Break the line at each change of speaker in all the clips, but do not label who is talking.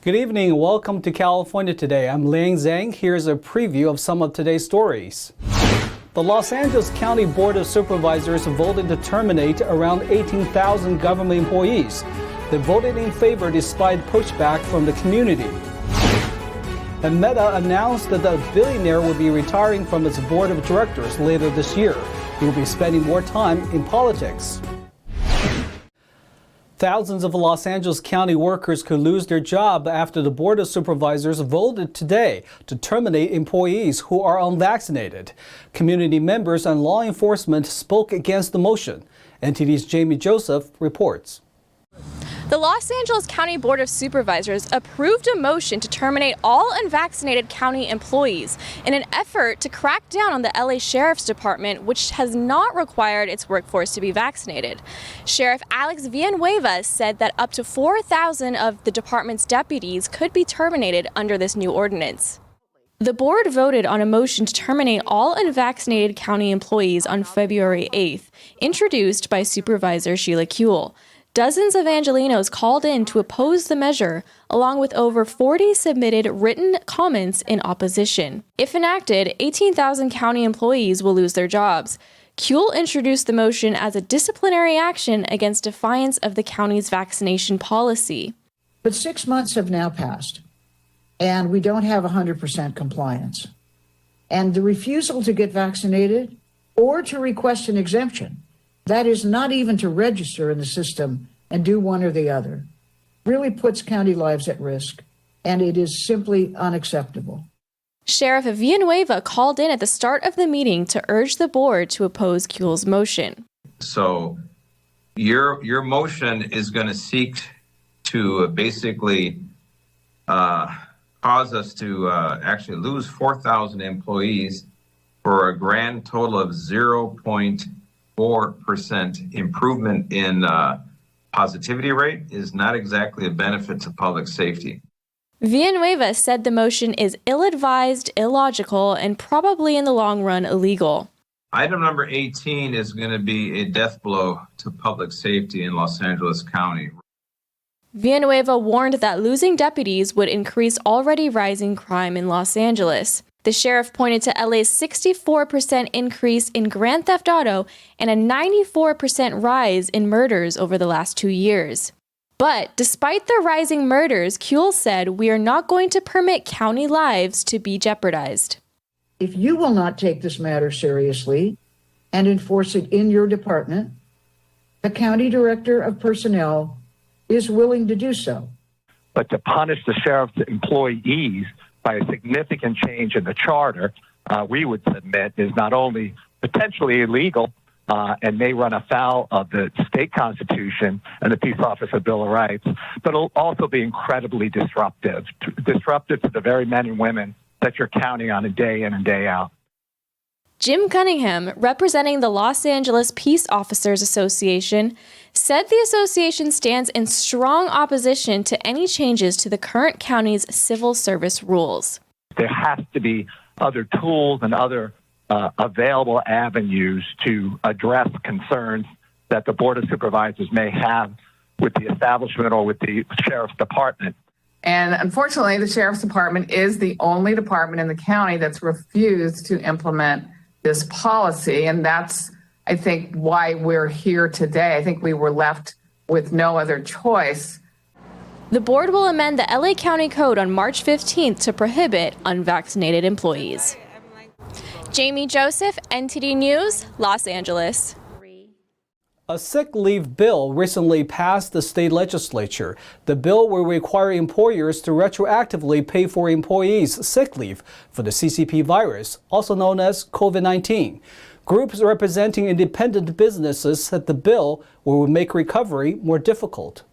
Good evening and welcome to California Today. I'm Liang Zhang. Here's a preview of some of today's stories. The Los Angeles County Board of Supervisors voted to terminate around 18,000 government employees. They voted in favor despite pushback from the community. And Meta announced that the billionaire will be retiring from its board of directors later this year. He will be spending more time in politics. Thousands of Los Angeles County workers could lose their job after the Board of Supervisors voted today to terminate employees who are unvaccinated. Community members and law enforcement spoke against the motion. NTD's Jamie Joseph reports.
The Los Angeles County Board of Supervisors approved a motion to terminate all unvaccinated county employees in an effort to crack down on the LA Sheriff's Department, which has not required its workforce to be vaccinated. Sheriff Alex Villanueva said that up to 4,000 of the department's deputies could be terminated under this new ordinance. The board voted on a motion to terminate all unvaccinated county employees on February 8th, introduced by Supervisor Sheila Kuehl. Dozens of Angelenos called in to oppose the measure, along with over 40 submitted written comments in opposition. If enacted, 18,000 county employees will lose their jobs. Kuehl introduced the motion as a disciplinary action against defiance of the county's vaccination policy.
But 6 months have now passed, and we don't have 100% compliance. And the refusal to get vaccinated or to request an exemption, that is not even to register in the system and do one or the other, really puts county lives at risk, and it is simply unacceptable.
Sheriff Villanueva called in at the start of the meeting to urge the board to oppose Kuehl's motion.
So your motion is going to seek to basically cause us to actually lose 4,000 employees for a grand total of 0.4% improvement in positivity rate is not exactly a benefit to public safety.
Villanueva said the motion is ill-advised, illogical, and probably in the long run illegal.
Item number 18 is going to be a death blow to public safety in Los Angeles County.
Villanueva warned that losing deputies would increase already rising crime in Los Angeles. The sheriff pointed to LA's 64% increase in grand theft auto and a 94% rise in murders over the last 2 years. But despite the rising murders, Kuehl said, "We are not going to permit county lives to be jeopardized."
If you will not take this matter seriously and enforce it in your department, the county director of personnel is willing to do so.
But to punish the sheriff's employees by a significant change in the charter, we would submit is not only potentially illegal and may run afoul of the state constitution and the Peace Officer Bill of Rights, but it'll also be incredibly disruptive to the very men and women that you're counting on a day in and day out.
Jim Cunningham, representing the Los Angeles Peace Officers Association, said the association stands in strong opposition to any changes to the current county's civil service rules.
There has to be other tools and other available avenues to address concerns that the Board of Supervisors may have with the establishment or with the Sheriff's Department.
And unfortunately, the Sheriff's Department is the only department in the county that's refused to implement this policy. And that's, I think, why we're here today. I think we were left with no other choice.
The board will amend the LA County Code on March 15th to prohibit unvaccinated employees. Jamie Joseph, NTD News, Los Angeles.
A sick leave bill recently passed the state legislature. The bill will require employers to retroactively pay for employees' sick leave for the CCP virus, also known as COVID-19. Groups representing independent businesses said the bill will make recovery more difficult.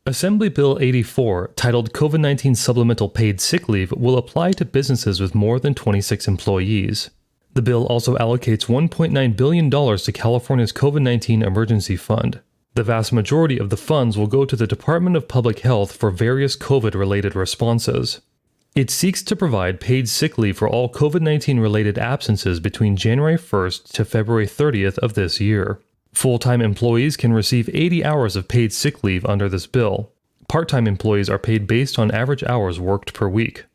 Assembly Bill 84, titled COVID-19 Supplemental Paid Sick Leave, will apply to businesses with more than 26 employees. The bill also allocates $1.9 billion to California's COVID-19 Emergency Fund. The vast majority of the funds will go to the Department of Public Health for various COVID-related responses. It seeks to provide paid sick leave for all COVID-19 related absences between January 1st to February 30th of this year. Full-time employees can receive 80 hours of paid sick leave under this bill. Part-time employees are paid based on average hours worked per week.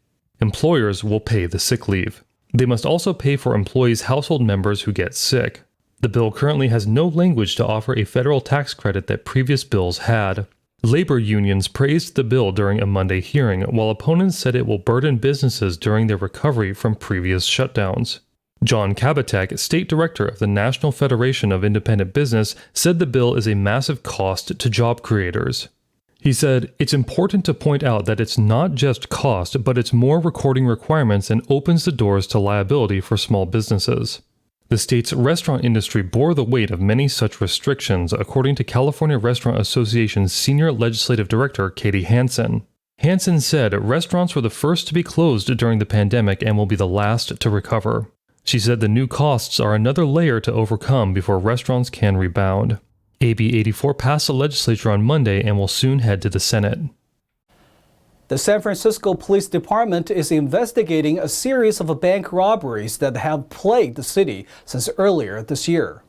Employers will pay the sick leave. They must also pay for employees' household members who get sick. The bill currently has no language to offer a federal tax credit that previous bills had. Labor unions praised the bill during a Monday hearing, while opponents said it will burden businesses during their recovery from previous shutdowns. John Kabatek, state director of the National Federation of Independent Business, said the bill is a massive cost to job creators. He said, "It's important to point out that it's not just cost, but it's more recording requirements and opens the doors to liability for small businesses." The state's restaurant industry bore the weight of many such restrictions, according to California Restaurant Association's Senior Legislative Director, Katie Hansen. Hansen said restaurants were the first to be closed during the pandemic and will be the last to recover. She said the new costs are another layer to overcome before restaurants can rebound. AB 84 passed the legislature on Monday and will soon head to the Senate.
The San Francisco Police Department is investigating a series of bank robberies that have plagued the city since earlier this year.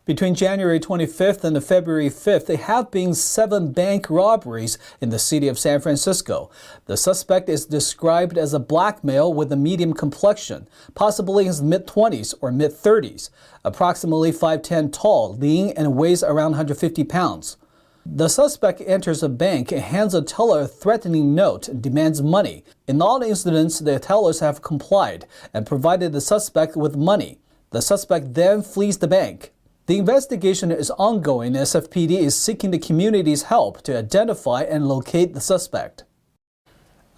Between January 25th and February 5th, there have been 7 bank robberies in the city of San Francisco. The suspect is described as a black male with a medium complexion, possibly in his mid-20s or mid-30s, approximately 5'10" tall, lean, and weighs around 150 pounds. The suspect enters a bank and hands a teller a threatening note and demands money. In all incidents, the tellers have complied and provided the suspect with money. The suspect then flees the bank. The investigation is ongoing. SFPD is seeking the community's help to identify and locate the suspect.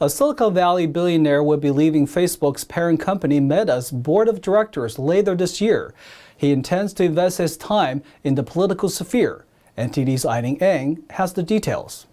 A Silicon Valley billionaire will be leaving Facebook's parent company Meta's board of directors later this year. He intends to invest his time in the political sphere. NTD's Eileen Eng has the details.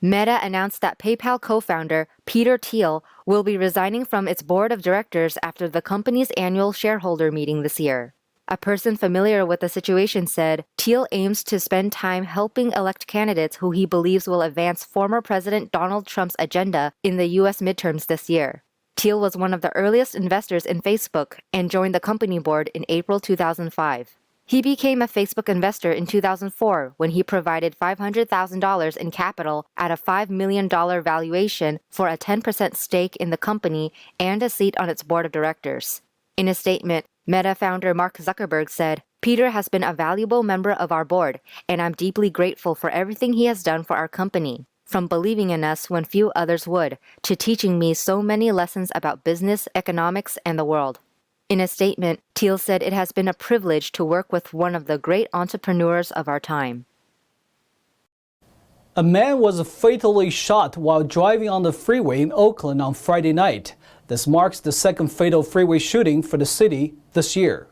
Meta announced that PayPal co-founder Peter Thiel will be resigning from its board of directors after the company's annual shareholder meeting this year. A person familiar with the situation said Thiel aims to spend time helping elect candidates who he believes will advance former President Donald Trump's agenda in the U.S. midterms this year. Thiel was one of the earliest investors in Facebook and joined the company board in April 2005. He became a Facebook investor in 2004 when he provided $500,000 in capital at a $5 million valuation for a 10% stake in the company and a seat on its board of directors. In a statement, Meta founder Mark Zuckerberg said, "Peter has been a valuable member of our board, and I'm deeply grateful for everything he has done for our company, from believing in us when few others would, to teaching me so many lessons about business, economics, and the world." In a statement, Thiel said it has been a privilege to work with one of the great entrepreneurs of our time.
A man was fatally shot while driving on the freeway in Oakland on Friday night. This marks the second fatal freeway shooting for the city this year.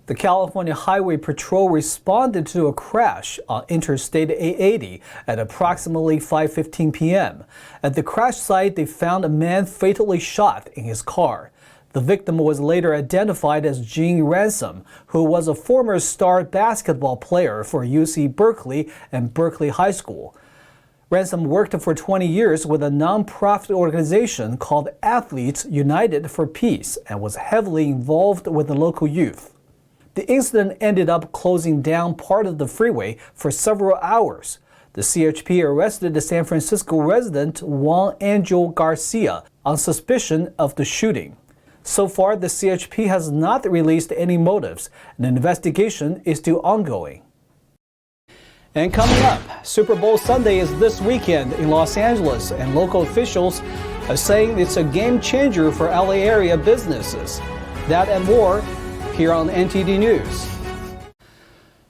The California Highway Patrol responded to a crash on Interstate 880 at approximately 5:15 p.m. At the crash site, they found a man fatally shot in his car. The victim was later identified as Gene Ransom, who was a former star basketball player for UC Berkeley and Berkeley High School. Ransom worked for 20 years with a nonprofit organization called Athletes United for Peace and was heavily involved with the local youth. The incident ended up closing down part of the freeway for several hours. The CHP arrested the San Francisco resident Juan Angel Garcia on suspicion of the shooting. So far, the CHP has not released any motives. An investigation is still ongoing. And coming up, Super Bowl Sunday is this weekend in Los Angeles, and local officials are saying it's a game changer for LA area businesses. That and more here on NTD News.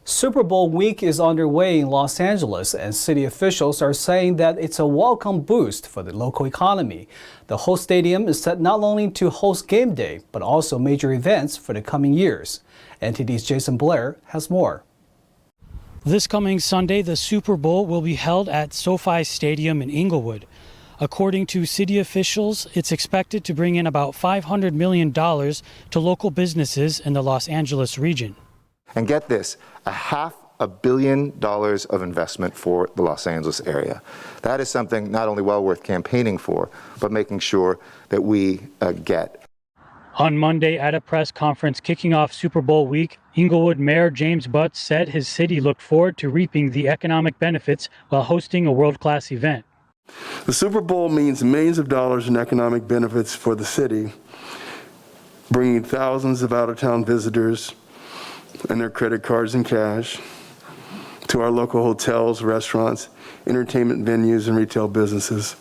Super Bowl week is underway in Los Angeles, and city officials are saying that it's a welcome boost for the local economy. The host stadium is set not only to host game day, but also major events for the coming years. NTD's Jason Blair has more.
This coming Sunday, the Super Bowl will be held at SoFi Stadium in Inglewood. According to city officials, it's expected to bring in about $500 million to local businesses in the Los Angeles region.
And get this, $500 million of investment for the Los Angeles area. That is something not only well worth campaigning for, but making sure that we get.
On Monday, at a press conference kicking off Super Bowl week, Inglewood Mayor James Butts said his city looked forward to reaping the economic benefits while hosting a world-class event.
The Super Bowl means millions of dollars in economic benefits for the city, bringing thousands of out-of-town visitors and their credit cards and cash to our local hotels, restaurants, entertainment venues, and retail businesses.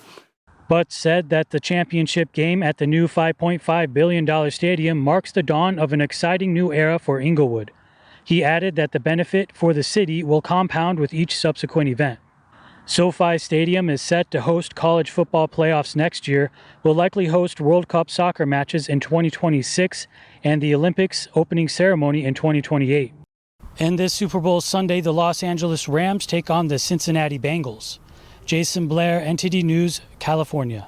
Butts said that the championship game at the new $5.5 billion stadium marks the dawn of an exciting new era for Inglewood. He added that the benefit for the city will compound with each subsequent event. SoFi Stadium is set to host college football playoffs next year, will likely host World Cup soccer matches in 2026, and the Olympics opening ceremony in 2028. And this Super Bowl Sunday, the Los Angeles Rams take on the Cincinnati Bengals. Jason Blair, NTD News, California.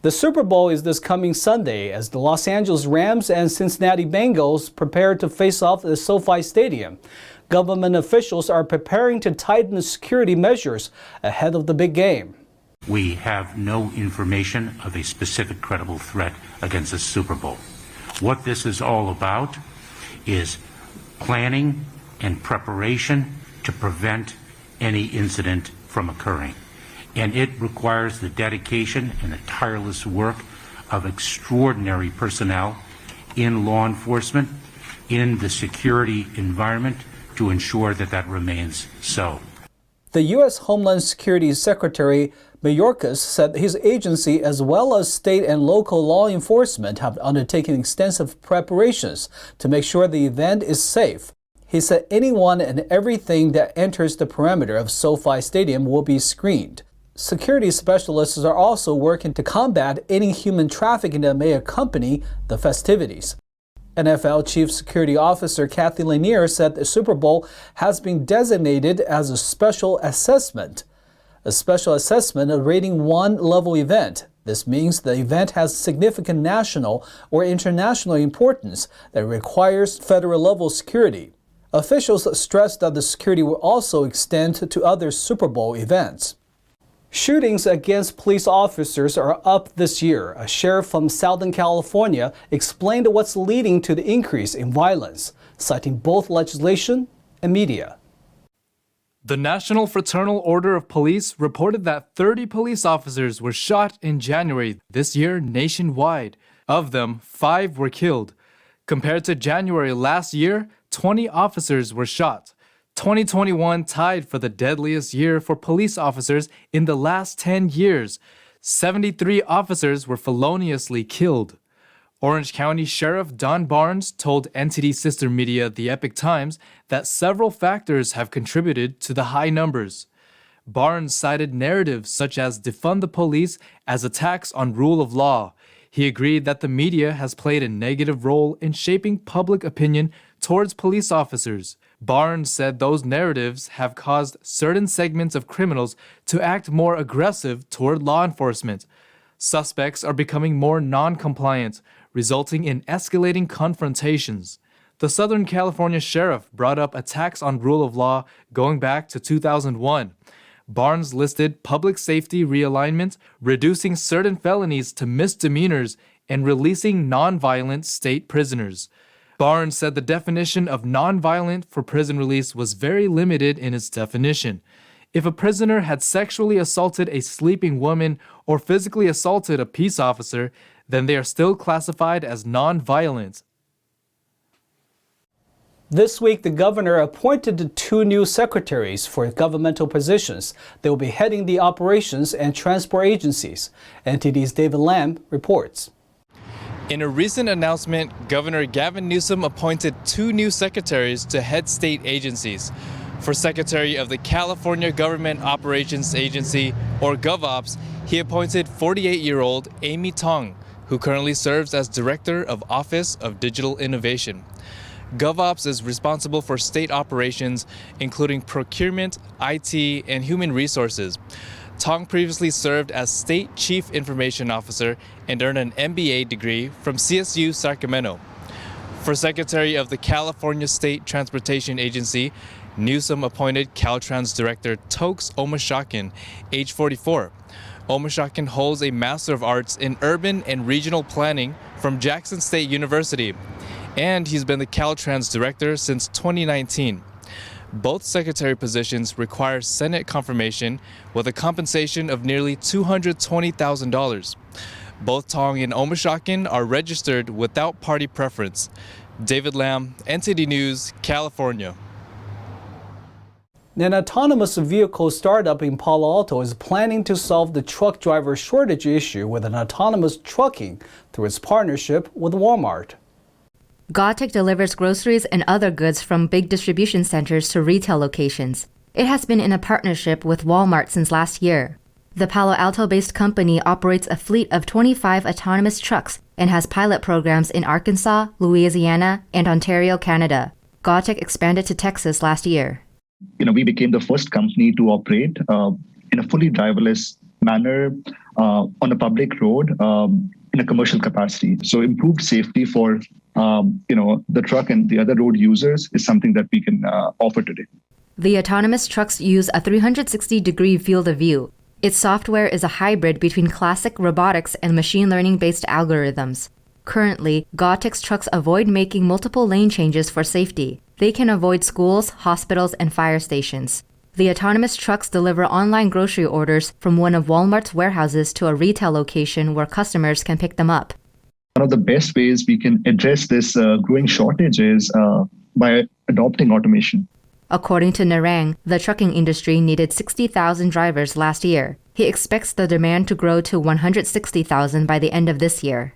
The Super Bowl is this coming Sunday as the Los Angeles Rams and Cincinnati Bengals prepare to face off at the SoFi Stadium. Government officials are preparing to tighten the security measures ahead of the big game.
We have no information of a specific credible threat against the Super Bowl. What this is all about is planning and preparation to prevent any incident from occurring. And it requires the dedication and the tireless work of extraordinary personnel in law enforcement, in the security environment, to ensure that that remains so.
The U.S. Homeland Security Secretary Mayorkas said his agency, as well as state and local law enforcement, have undertaken extensive preparations to make sure the event is safe. He said anyone and everything that enters the perimeter of SoFi Stadium will be screened. Security specialists are also working to combat any human trafficking that may accompany the festivities. NFL Chief Security Officer Kathy Lanier said the Super Bowl has been designated as a special assessment. A special assessment, a rating 1 level event. This means the event has significant national or international importance that requires federal level security. Officials stressed that the security will also extend to other Super Bowl events. Shootings against police officers are up this year. A sheriff from Southern California explained what's leading to the increase in violence, citing both legislation and media.
The National Fraternal Order of Police reported that 30 police officers were shot in January this year nationwide. Of them, 5 were killed. Compared to January last year, 20 officers were shot. 2021 tied for the deadliest year for police officers in the last 10 years. 73 officers were feloniously killed. Orange County Sheriff Don Barnes told NTD sister media The Epic Times that several factors have contributed to the high numbers. Barnes cited narratives such as defund the police as attacks on rule of law. He agreed that the media has played a negative role in shaping public opinion towards police officers. Barnes said those narratives have caused certain segments of criminals to act more aggressive toward law enforcement. Suspects are becoming more non-compliant, resulting in escalating confrontations. The Southern California sheriff brought up attacks on rule of law going back to 2001. Barnes listed public safety realignment, reducing certain felonies to misdemeanors, and releasing nonviolent state prisoners. Barnes said the definition of nonviolent for prison release was very limited in its definition. If a prisoner had sexually assaulted a sleeping woman or physically assaulted a peace officer, then they are still classified as nonviolent.
This week, the governor appointed 2 new secretaries for governmental positions. They will be heading the operations and transport agencies. NTD's David Lamb reports.
In a recent announcement, Governor Gavin Newsom appointed 2 new secretaries to head state agencies. For Secretary of the California Government Operations Agency, or GovOps, he appointed 48-year-old Amy Tong, who currently serves as Director of Office of Digital Innovation. GovOps is responsible for state operations, including procurement, IT, and human resources. Tong previously served as State Chief Information Officer and earned an MBA degree from CSU Sacramento. For Secretary of the California State Transportation Agency, Newsom appointed Caltrans Director Tokes Omashakin, age 44. Omashakin holds a Master of Arts in Urban and Regional Planning from Jackson State University, and he's been the Caltrans director since 2019. Both secretary positions require Senate confirmation with a compensation of nearly $220,000. Both Tong and Omishakin are registered without party preference. David Lamb, NTD News, California.
An autonomous vehicle startup in Palo Alto is planning to solve the truck driver shortage issue with an autonomous trucking through its partnership with Walmart.
CalTech delivers groceries and other goods from big distribution centers to retail locations. It has been in a partnership with Walmart since last year. The Palo Alto-based company operates a fleet of 25 autonomous trucks and has pilot programs in Arkansas, Louisiana, and Ontario, Canada. CalTech expanded to Texas last year.
We became the first company to operate in a fully driverless manner on a public road in a commercial capacity. So improved safety for the truck and the other road users is something that we can offer today.
The autonomous trucks use a 360-degree field of view. Its software is a hybrid between classic robotics and machine learning-based algorithms. Currently, CalTech's trucks avoid making multiple lane changes for safety. They can avoid schools, hospitals, and fire stations. The autonomous trucks deliver online grocery orders from one of Walmart's warehouses to a retail location where customers can pick them up.
One of the best ways we can address this growing shortage is by adopting automation.
According to Narang, the trucking industry needed 60,000 drivers last year. He expects the demand to grow to 160,000 by the end of this year.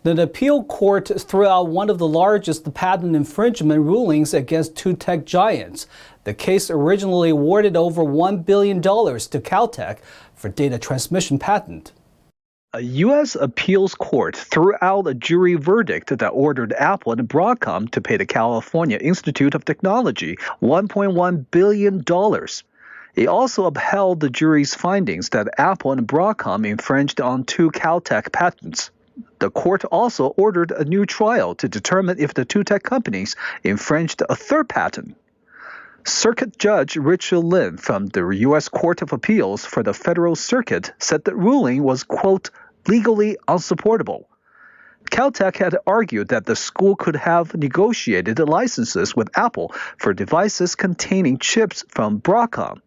The appeal court threw out one of the largest patent infringement rulings against two tech giants. The case originally awarded over $1 billion to CalTech for data transmission patent. A U.S. appeals court threw out a jury verdict that ordered Apple and Broadcom to pay the California Institute of Technology $1.1 billion. It also upheld the jury's findings that Apple and Broadcom infringed on two CalTech patents. The court also ordered a new trial to determine if the two tech companies infringed a third patent. Circuit Judge Richard Lin from the U.S. Court of Appeals for the Federal Circuit said the ruling was, quote, legally unsupportable. CalTech had argued that the school could have negotiated licenses with Apple for devices containing chips from Broadcom.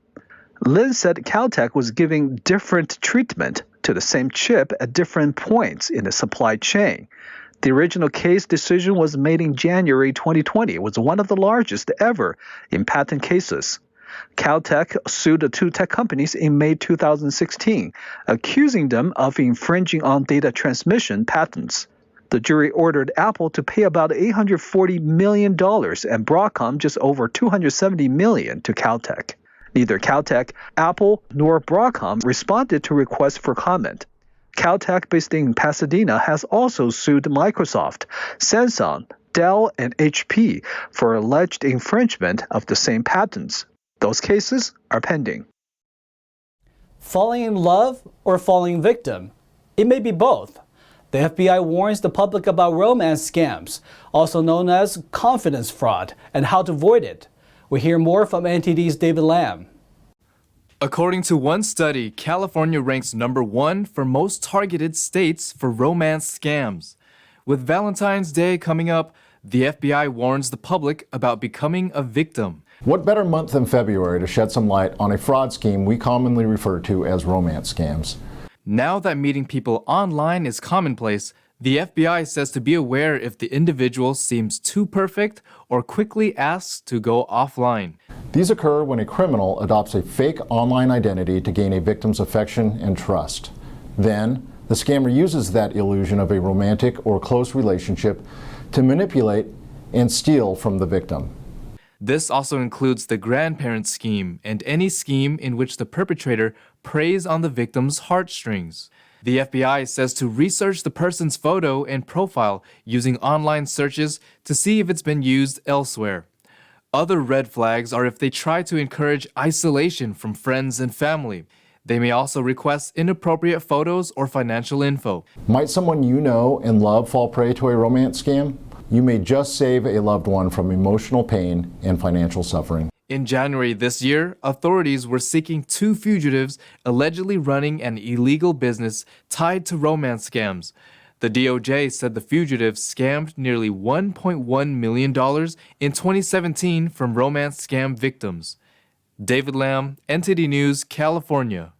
Lin said CalTech was giving different treatment to the same chip at different points in the supply chain. The original case decision was made in January 2020. It was one of the largest ever in patent cases. CalTech sued the two tech companies in May 2016, accusing them of infringing on data transmission patents. The jury ordered Apple to pay about $840 million and Broadcom just over $270 million to CalTech. Neither CalTech, Apple, nor Broadcom responded to requests for comment. CalTech, based in Pasadena, has also sued Microsoft, Samsung, Dell, and HP for alleged infringement of the same patents. Those cases are pending. Falling in love or falling victim? It may be both. The FBI warns the public about romance scams, also known as confidence fraud, and how to avoid it. We hear more from NTD's David Lamb.
According to one study, California ranks number 1 for most targeted states for romance scams. With Valentine's Day coming up, the FBI warns the public about becoming a victim.
What better month than February to shed some light on a fraud scheme we commonly refer to as romance scams?
Now that meeting people online is commonplace, the FBI says to be aware if the individual seems too perfect or quickly asks to go offline.
These occur when a criminal adopts a fake online identity to gain a victim's affection and trust. Then, the scammer uses that illusion of a romantic or close relationship to manipulate and steal from the victim.
This also includes the grandparent scheme and any scheme in which the perpetrator preys on the victim's heartstrings. The FBI says to research the person's photo and profile using online searches to see if it's been used elsewhere. Other red flags are if they try to encourage isolation from friends and family. They may also request inappropriate photos or financial info.
Might someone you know and love fall prey to a romance scam? You may just save a loved one from emotional pain and financial suffering.
In January this year, authorities were seeking 2 fugitives allegedly running an illegal business tied to romance scams. The DOJ said the fugitives scammed nearly $1.1 million in 2017 from romance scam victims. David Lamb, NTD News, California.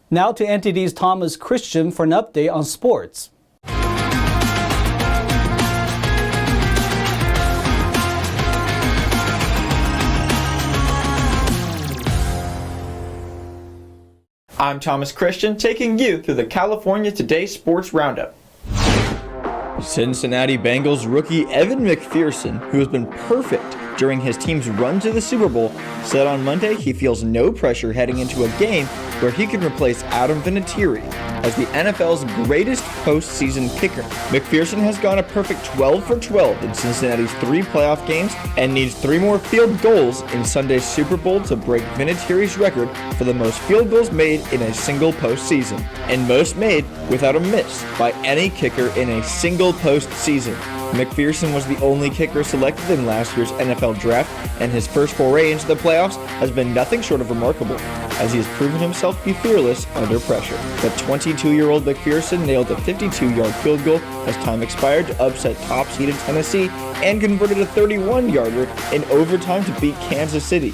Now to NTD's Thomas Christian for an update on sports.
I'm Thomas Christian, taking you through the California Today Sports Roundup. Cincinnati Bengals rookie Evan McPherson, who has been perfect during his team's run to the Super Bowl, said on Monday he feels no pressure heading into a game where he can replace Adam Vinatieri as the NFL's greatest postseason kicker. McPherson has gone a perfect 12 for 12 in Cincinnati's 3 playoff games and needs 3 more field goals in Sunday's Super Bowl to break Vinatieri's record for the most field goals made in a single postseason, and most made without a miss by any kicker in a single postseason. McPherson was the only kicker selected in last year's NFL draft, and his first foray into the playoffs has been nothing short of remarkable, as he has proven himself to be fearless under pressure. The 22-year-old McPherson nailed a 52-yard field goal as time expired to upset top-seeded Tennessee and converted a 31-yarder in overtime to beat Kansas City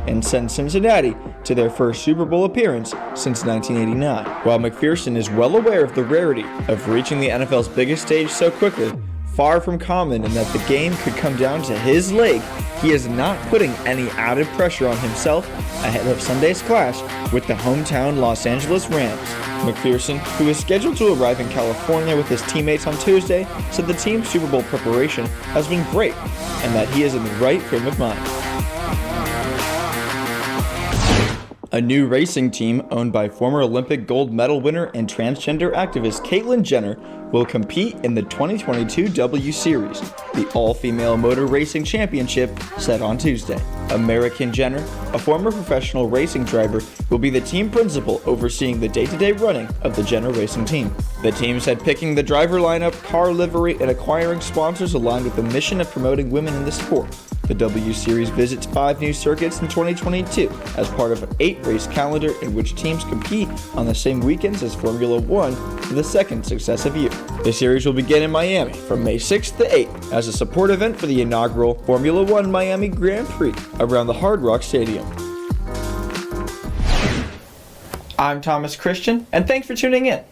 and send Cincinnati to their first Super Bowl appearance since 1989. While McPherson is well aware of the rarity of reaching the NFL's biggest stage so quickly, far from common, and that the game could come down to his leg, he is not putting any added pressure on himself ahead of Sunday's clash with the hometown Los Angeles Rams. McPherson, who is scheduled to arrive in California with his teammates on Tuesday, said the team's Super Bowl preparation has been great and that he is in the right frame of mind. A new racing team owned by former Olympic gold medal winner and transgender activist Caitlyn Jenner will compete in the 2022 W Series, the all-female motor racing championship set on Tuesday. American Jenner, a former professional racing driver, will be the team principal overseeing the day-to-day running of the Jenner racing team. The team said picking the driver lineup, car livery, and acquiring sponsors aligned with the mission of promoting women in the sport. The W Series visits 5 new circuits in 2022 as part of an 8-race calendar in which teams compete on the same weekends as Formula One for the second successive year. The series will begin in Miami from May 6th to 8th as a support event for the inaugural Formula One Miami Grand Prix around the Hard Rock Stadium. I'm Thomas Christian, and thanks for tuning in.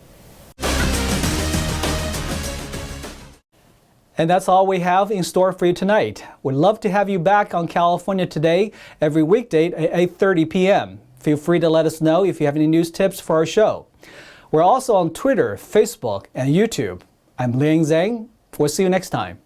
And that's all we have in store for you tonight. We'd love to have you back on California Today every weekday at 8:30 p.m. Feel free to let us know if you have any news tips for our show. We're also on Twitter, Facebook, and YouTube. I'm Liang Zhang. We'll see you next time.